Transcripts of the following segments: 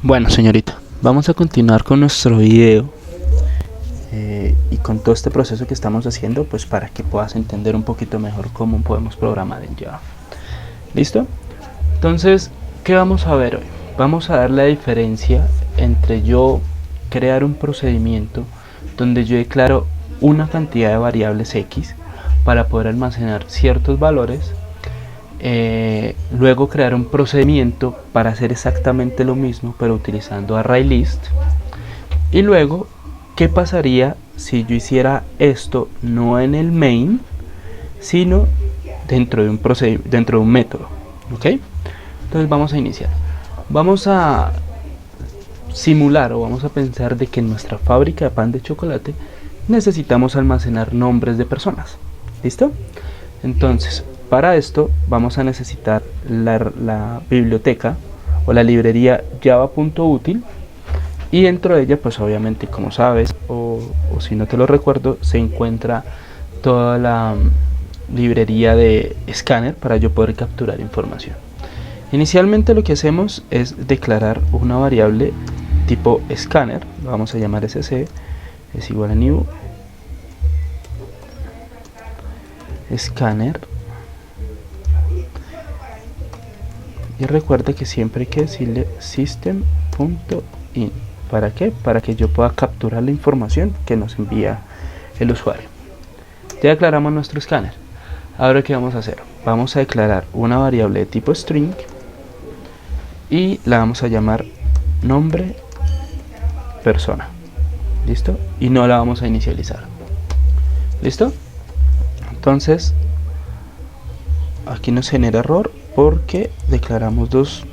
Bueno, señorita, vamos a continuar con nuestro video y con todo este proceso que estamos haciendo, pues para que puedas entender un poquito mejor cómo podemos programar en Java. ¿Listo? Entonces, ¿qué vamos a ver hoy? Vamos a ver la diferencia entre yo crear un procedimiento donde yo declaro una cantidad de variables X para poder almacenar ciertos valores. Luego crear un procedimiento para hacer exactamente lo mismo pero utilizando ArrayList, y luego qué pasaría si yo hiciera esto no en el main sino dentro de un método. ¿Ok? Entonces vamos a iniciar, vamos a simular o vamos a pensar de que en nuestra fábrica de pan de chocolate necesitamos almacenar nombres de personas. ¿Listo? Entonces, para esto vamos a necesitar la biblioteca o la librería java.util, y dentro de ella, pues obviamente, como sabes, o si no te lo recuerdo, se encuentra toda la librería de escáner para yo poder capturar información. Inicialmente lo que hacemos es declarar una variable tipo escáner, lo vamos a llamar sc, es igual a new escáner. Y recuerda que siempre hay que decirle system.in. ¿Para qué? Para que yo pueda capturar la información que nos envía el usuario. Ya declaramos nuestro escáner. Ahora, ¿qué vamos a hacer? Vamos a declarar una variable de tipo string y la vamos a llamar nombre persona. ¿Listo? Y no la vamos a inicializar. ¿Listo? Entonces, aquí nos genera error porque declaramos dos,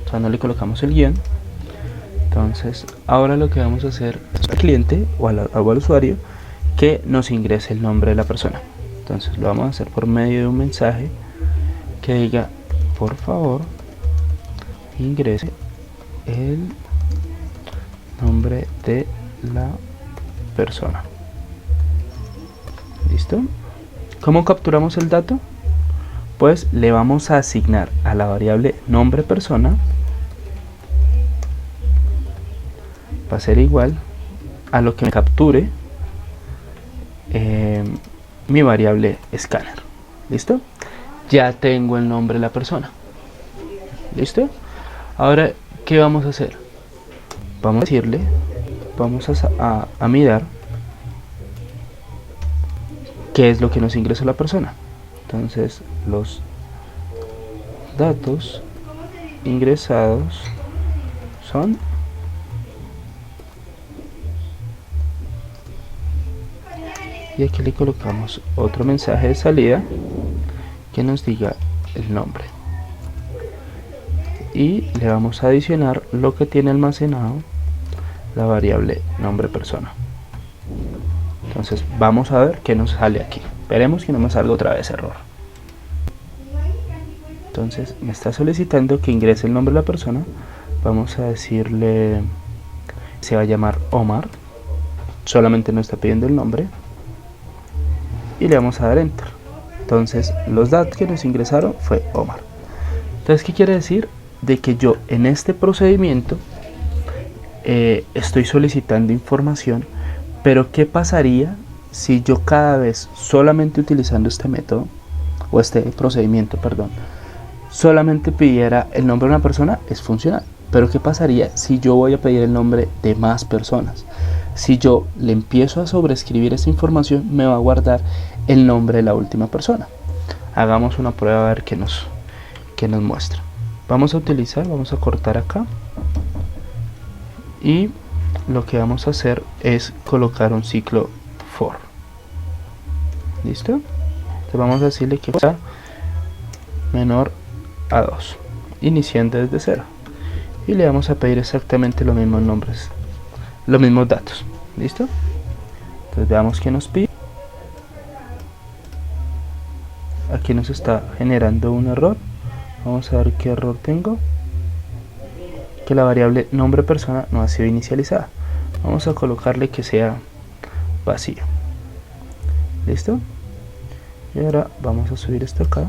o sea, no le colocamos el guión. Entonces, ahora lo que vamos a hacer es al cliente o al usuario que nos ingrese el nombre de la persona. Entonces, lo vamos a hacer por medio de un mensaje que diga: por favor, ingrese el nombre de la persona. ¿Listo? ¿Cómo capturamos el dato? Pues le vamos a asignar a la variable nombre persona, va a ser igual a lo que me capture mi variable escáner. ¿Listo? Ya tengo el nombre de la persona. ¿Listo? Ahora, ¿qué vamos a hacer? Vamos a decirle, vamos a mirar qué es lo que nos ingresa la persona. Entonces, los datos ingresados son y aquí le colocamos otro mensaje de salida que nos diga el nombre, y le vamos a adicionar lo que tiene almacenado la variable nombre persona. Entonces vamos a ver qué nos sale aquí. Esperemos que no me salga otra vez error. Entonces me está solicitando que ingrese el nombre de la persona. Vamos a decirle, se va a llamar Omar, solamente nos está pidiendo el nombre, y le vamos a dar enter. Entonces los datos que nos ingresaron fue Omar. Entonces, ¿qué quiere decir? De que yo en este procedimiento estoy solicitando información, pero ¿qué pasaría si yo cada vez, solamente utilizando este método o este procedimiento, perdón, solamente pidiera el nombre de una persona? Es funcional. Pero ¿qué pasaría si yo voy a pedir el nombre de más personas? Si yo le empiezo a sobreescribir esta información, me va a guardar el nombre de la última persona. Hagamos una prueba a ver qué nos muestra. Vamos a cortar acá, y lo que vamos a hacer es colocar un ciclo for. ¿Listo? Entonces vamos a decirle que sea menor a 2, iniciando desde 0, y le vamos a pedir exactamente los mismos nombres, los mismos datos. ¿Listo? Entonces veamos que nos pide. Aquí nos está generando un error. Vamos a ver qué error tengo, que la variable nombre persona no ha sido inicializada. Vamos a colocarle que sea vacío. ¿Listo? Y ahora vamos a subir esto acá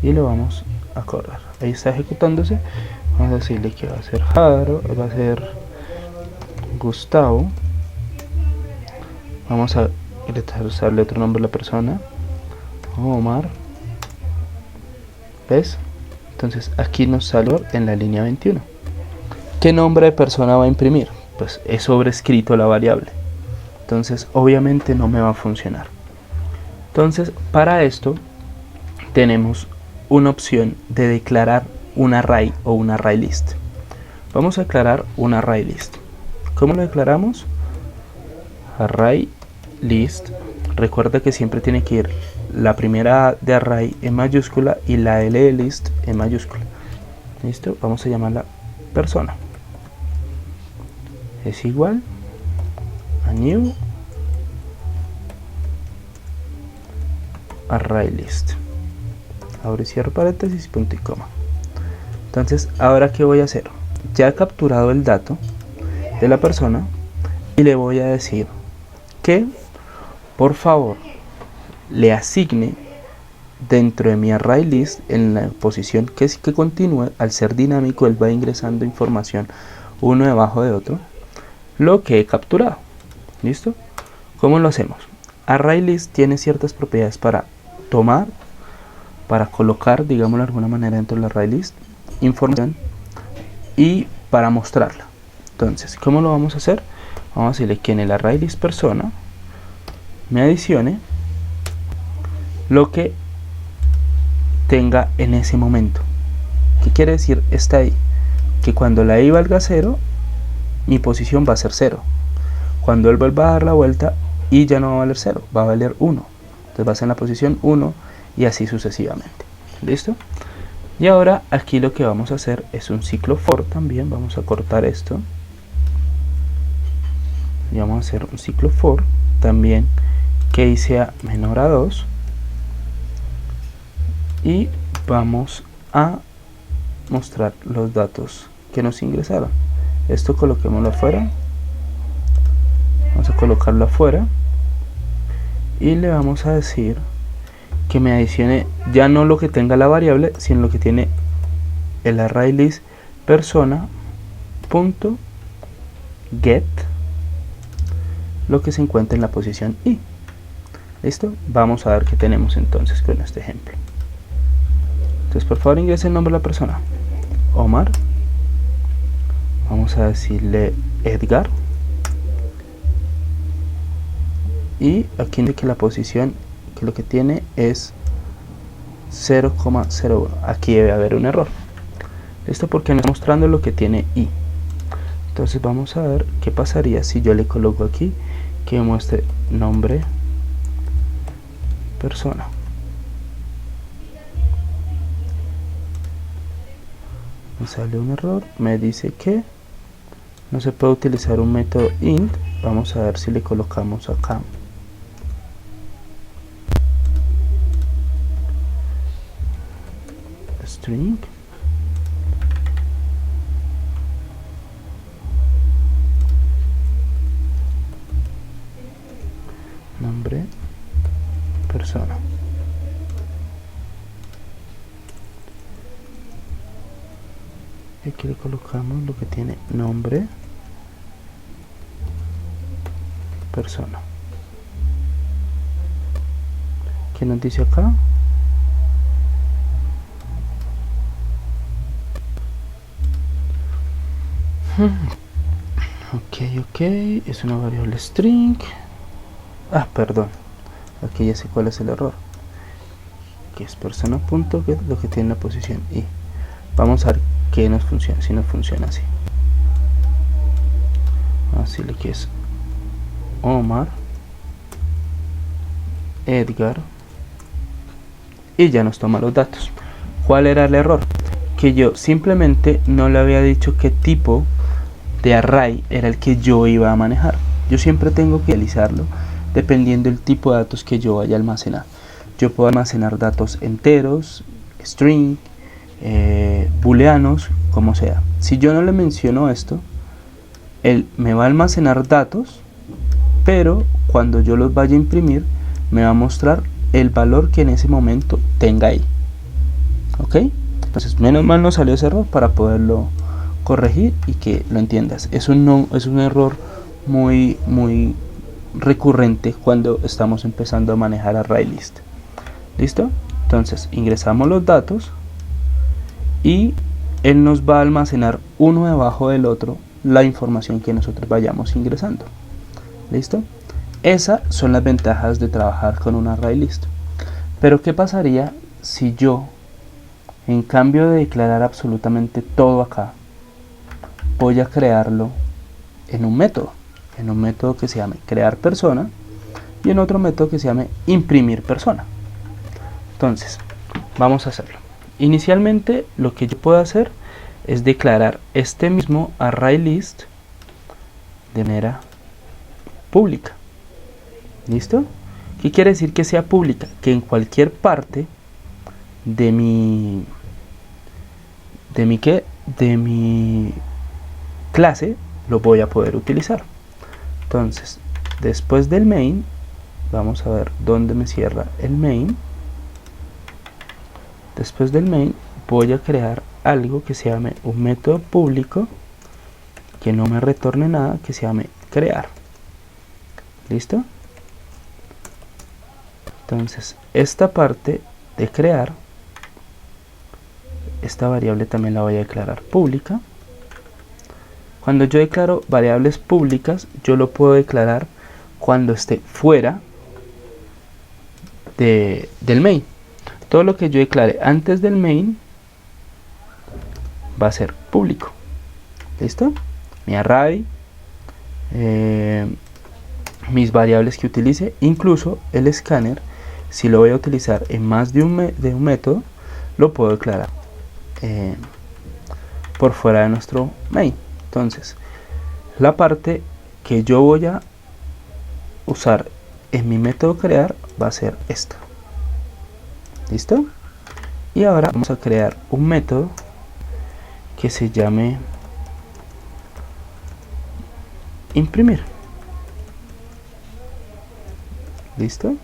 y lo vamos a correr. Ahí está ejecutándose, Vamos a decirle que va a ser Jaro, va a ser Gustavo. Vamos a usarle otro nombre a la persona, Omar. ¿Ves? Entonces aquí nos salió en la línea 21. ¿Qué nombre de persona va a imprimir? Pues es sobrescrito la variable. Entonces obviamente no me va a funcionar. Entonces para esto tenemos una opción de declarar un array o un array list. Vamos a declarar un array list. ¿Cómo lo declaramos? Array list. Recuerda que siempre tiene que ir la primera A de array en mayúscula y la L de list en mayúscula. ¿Listo? Vamos a llamarla persona. Es igual a new array list. Abro y cierro paréntesis, punto y coma. Entonces, ahora ¿qué voy a hacer? Ya he capturado el dato de la persona y le voy a decir que por favor le asigne dentro de mi array list en la posición que continúe. Al ser dinámico, él va ingresando información uno debajo de otro, lo que he capturado. ¿Listo? ¿Cómo lo hacemos? Array list tiene ciertas propiedades para tomar, para colocar, digámoslo de alguna manera, dentro del array list información y para mostrarla. Entonces, ¿cómo lo vamos a hacer? Vamos a decirle que en el array list persona me adicione lo que tenga en ese momento. ¿Qué quiere decir? Está ahí. Que cuando la i valga 0, mi posición va a ser 0. Cuando él vuelva a dar la vuelta, i ya no va a valer 0, va a valer 1. Entonces va a ser en la posición 1 y así sucesivamente. ¿Listo? Y ahora aquí lo que vamos a hacer es un ciclo for también. Vamos a cortar esto. Y vamos a hacer un ciclo for también que i sea menor a 2. Y vamos a mostrar los datos que nos ingresaron. Esto coloquémoslo afuera. Vamos a colocarlo afuera. Y le vamos a decir que me adicione ya no lo que tenga la variable, sino lo que tiene el array list persona punto get lo que se encuentra en la posición i. ¿Listo? Vamos a ver qué tenemos entonces con este ejemplo. Entonces por favor ingrese el nombre de la persona, Omar. Vamos a decirle Edgar. Y aquí dice que la posición, que lo que tiene es 0,01. Aquí debe haber un error. Esto porque no está mostrando lo que tiene i. Entonces vamos a ver qué pasaría si yo le coloco aquí que me muestre nombre persona. Me sale un error, me dice que no se puede utilizar un método int. Vamos a ver si le colocamos acá string nombre persona. Y aquí le colocamos lo que tiene nombre persona. ¿Qué nos dice acá? Ok, es una variable string. Ah, perdón, aquí ya sé cuál es el error, que es persona.get lo que tiene la posición i. Vamos a ver qué nos funciona, si nos funciona así. Así lo que es Omar, Edgar, y ya nos toma los datos. ¿Cuál era el error? Que yo simplemente no le había dicho qué tipo de array era el que yo iba a manejar. Yo siempre tengo que realizarlo dependiendo del tipo de datos que yo vaya a almacenar. Yo puedo almacenar datos enteros, string, booleanos, como sea. Si yo no le menciono esto, él me va a almacenar datos, pero cuando yo los vaya a imprimir me va a mostrar el valor que en ese momento tenga ahí. ¿Ok? Entonces, menos mal nos salió ese error para poderlo corregir y que lo entiendas. Es un error muy recurrente cuando estamos empezando a manejar ArrayList. ¿Listo? Entonces, ingresamos los datos y él nos va a almacenar uno debajo del otro la información que nosotros vayamos ingresando. ¿Listo? Esas son las ventajas de trabajar con un ArrayList. Pero ¿qué pasaría si yo, en cambio de declarar absolutamente todo acá, voy a crearlo en un método que se llame crear persona y en otro método que se llame imprimir persona? Entonces, vamos a hacerlo. Inicialmente, lo que yo puedo hacer es declarar este mismo ArrayList de manera pública. ¿Listo? ¿Qué quiere decir que sea pública? Que en cualquier parte de mi clase lo voy a poder utilizar. Entonces, después del main, vamos a ver dónde me cierra el main. Después del main voy a crear algo que se llame un método público que no me retorne nada, que se llame crear. ¿Listo? Entonces, esta parte de crear, esta variable también la voy a declarar pública. Cuando yo declaro variables públicas, yo lo puedo declarar cuando esté fuera del main. Todo lo que yo declare antes del main va a ser público. ¿Listo? Mi array, mis variables que utilice, incluso el escáner, si lo voy a utilizar en más de un método, lo puedo declarar por fuera de nuestro main. Entonces, la parte que yo voy a usar en mi método crear va a ser esta. ¿Listo? Y ahora vamos a crear un método que se llame imprimir. ¿Listo?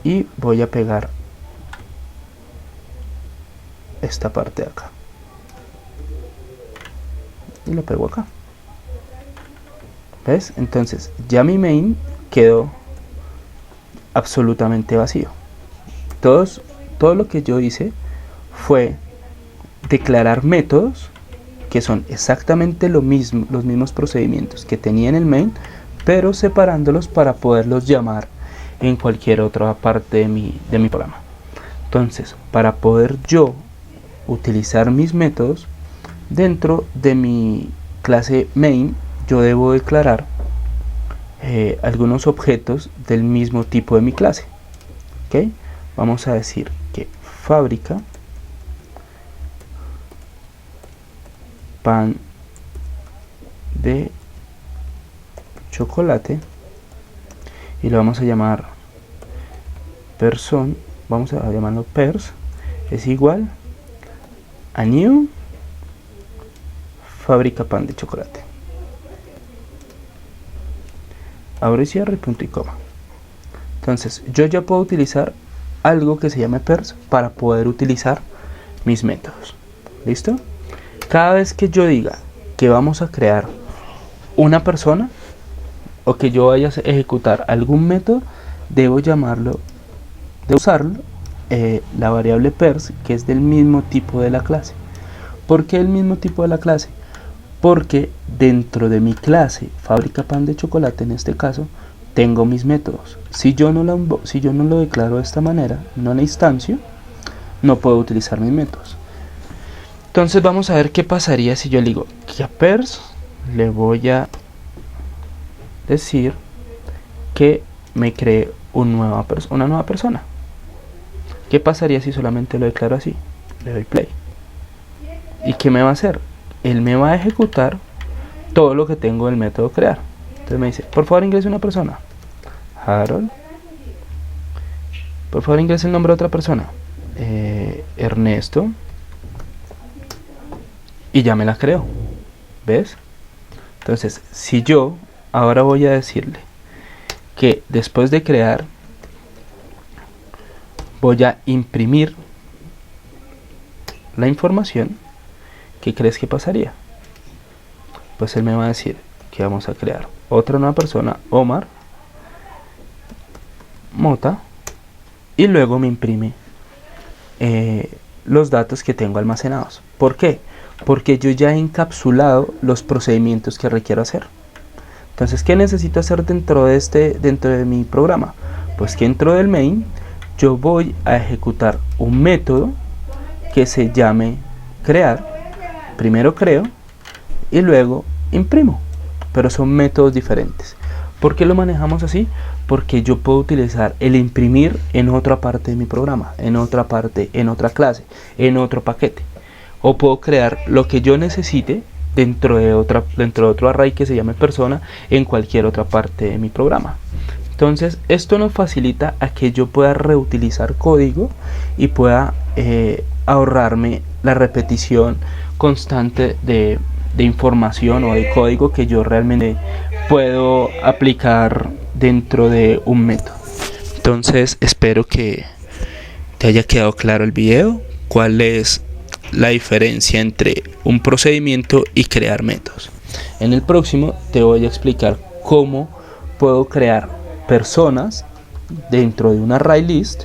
Y voy a pegar esta parte de acá y lo pego acá. ¿Ves? Entonces ya mi main quedó absolutamente vacío. Todo lo que yo hice fue declarar métodos que son exactamente los mismos procedimientos que tenía en el main, pero separándolos para poderlos llamar en cualquier otra parte de mi programa. Entonces, para poder yo utilizar mis métodos dentro de mi clase main, yo debo declarar algunos objetos del mismo tipo de mi clase. ¿Okay? Vamos a decir que fábrica pan de chocolate y lo vamos a llamar person, vamos a llamarlo pers, es igual a new fábrica pan de chocolate. Abro y cierro y punto y coma. Entonces yo ya puedo utilizar algo que se llame pers para poder utilizar mis métodos. ¿Listo? Cada vez que yo diga que vamos a crear una persona o que yo vaya a ejecutar algún método, debo usarlo la variable pers, que es del mismo tipo de la clase. ¿Por qué el mismo tipo de la clase? Porque dentro de mi clase fábrica pan de chocolate, en este caso, tengo mis métodos. Si yo no lo declaro de esta manera, no la instancio, no puedo utilizar mis métodos. Entonces vamos a ver qué pasaría si yo le digo que a pers le voy a decir que me cree una nueva persona. ¿Qué pasaría si solamente lo declaro así? Le doy play. ¿Y qué me va a hacer? Él me va a ejecutar todo lo que tengo del método crear. Entonces me dice, por favor ingrese una persona, Harold. Por favor ingrese el nombre de otra persona, Ernesto. Y ya me la creo. ¿Ves? Entonces, si yo ahora voy a decirle que después de crear voy a imprimir la información, ¿qué crees que pasaría? Pues él me va a decir que vamos a crear otra nueva persona, Omar Mota, y luego me imprime los datos que tengo almacenados. ¿Por qué? Porque yo ya he encapsulado los procedimientos que requiero hacer. Entonces, ¿qué necesito hacer dentro de mi programa? Pues que dentro del main yo voy a ejecutar un método que se llame crear. Primero creo y luego imprimo, pero son métodos diferentes. ¿Por qué lo manejamos así? Porque yo puedo utilizar el imprimir en otra parte de mi programa, en otra parte, en otra clase, en otro paquete, o puedo crear lo que yo necesite dentro de otro array que se llame persona en cualquier otra parte de mi programa. Entonces esto nos facilita a que yo pueda reutilizar código y pueda ahorrarme la repetición constante de información o de código que yo realmente puedo aplicar dentro de un método. Entonces espero que te haya quedado claro el video, cuál es la diferencia entre un procedimiento y crear métodos. En el próximo te voy a explicar cómo puedo crear personas dentro de un array list,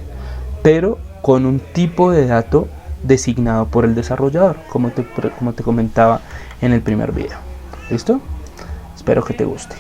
pero con un tipo de dato designado por el desarrollador, como te comentaba en el primer video. ¿Listo? Espero que te guste.